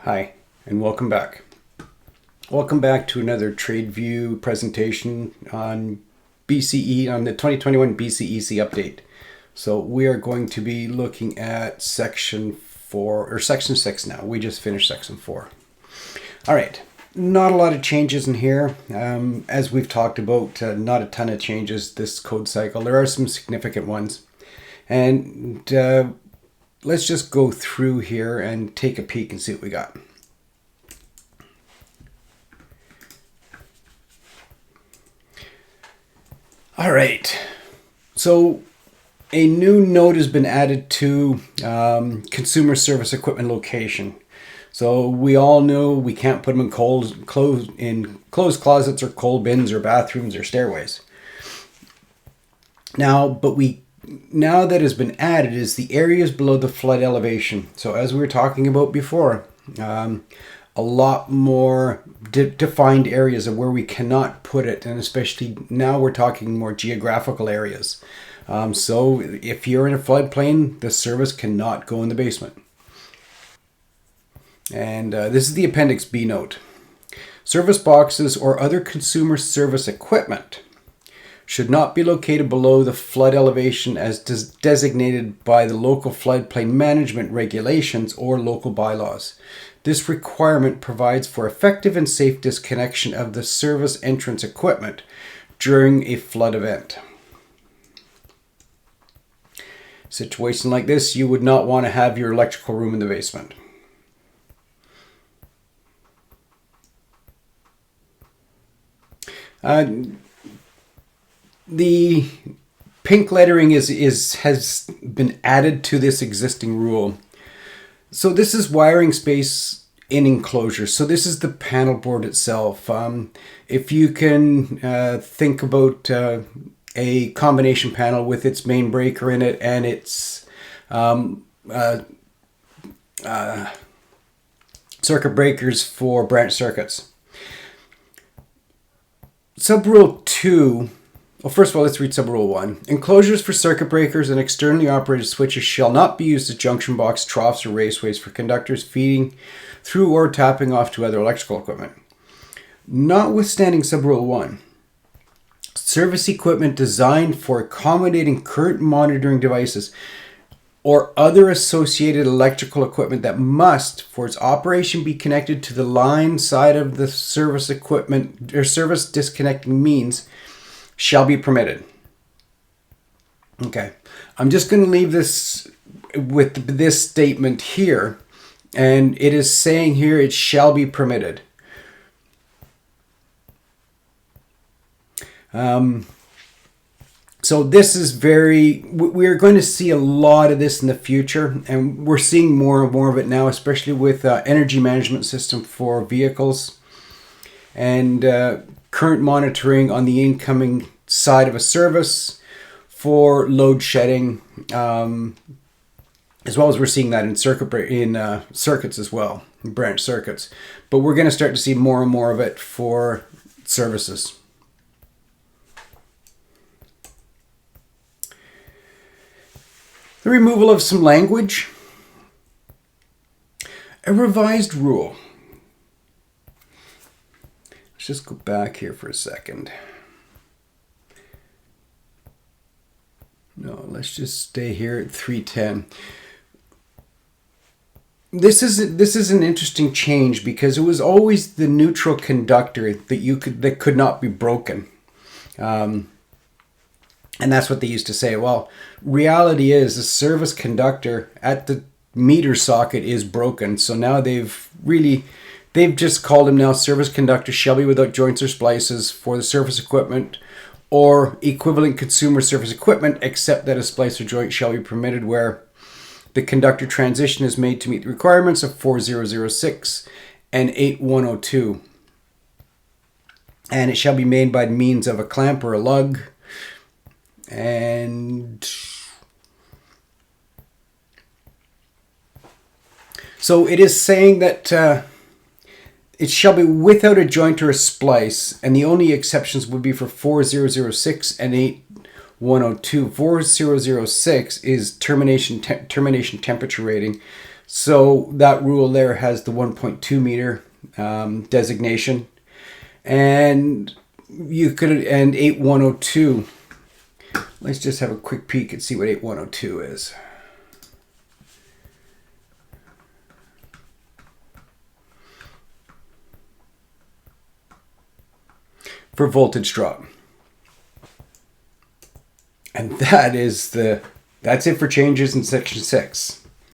Hi, and welcome back. Welcome back to another TradeView presentation on BCE, on the 2021 BCEC update. So we are going to be looking at section 4, or section 6 now. We just finished section 4. All right, not a lot of changes in here. As we've talked about, not a ton of changes this code cycle. There are some significant ones. And let's just go through here and take a peek and see what we got. All right, so a new node has been added to consumer service equipment location. So we all know we can't put them in closed closets or cold bins or bathrooms or stairways. Now that has been added is the areas below the flood elevation. So as we were talking about before, a lot more defined areas of where we cannot put it, and especially now we're talking more geographical areas. So if you're in a floodplain, the service cannot go in the basement. And this is the Appendix B note. Service boxes or other consumer service equipment should not be located below the flood elevation as designated by the local floodplain management regulations or local bylaws. This requirement provides for effective and safe disconnection of the service entrance equipment during a flood event. Situation like this, you would not want to have your electrical room in the basement. The pink lettering has been added to this existing rule. So this is wiring space in enclosure. So this is the panel board itself. If you can think about a combination panel with its main breaker in it and its circuit breakers for branch circuits. Subrule 2, well, first of all, let's read Subrule 1. Enclosures for circuit breakers and externally operated switches shall not be used as junction box, troughs, or raceways for conductors feeding through or tapping off to other electrical equipment. Notwithstanding Subrule 1, service equipment designed for accommodating current monitoring devices or other associated electrical equipment that must, for its operation, be connected to the line side of the service equipment or service disconnecting means shall be permitted. Okay, I'm just going to leave this with this statement here, and it is saying here it shall be permitted. So this is we're going to see a lot of this in the future, and we're seeing more and more of it now, especially with energy management system for vehicles and current monitoring on the incoming side of a service for load shedding, as well as we're seeing that in circuits as well, branch circuits. But we're going to start to see more and more of it for services. The removal of some language. A revised rule. Let's just go back here for a second. No, let's just stay here at 310. This is an interesting change because it was always the neutral conductor that could not be broken. And that's what they used to say. Well, reality is the service conductor at the meter socket is broken. So now they've just called him now service conductor shall be without joints or splices for the service equipment or equivalent consumer service equipment, except that a splice or joint shall be permitted where the conductor transition is made to meet the requirements of 4006 and 8102. And it shall be made by means of a clamp or a lug. And so it is saying that it shall be without a joint or a splice, and the only exceptions would be for 4006 and 102. 4006 is termination temperature rating. So that rule there has the 1.2 meter designation. And you could, and 8102. Let's just have a quick peek and see what 8102 is. For voltage drop. And that's it for changes in section 6.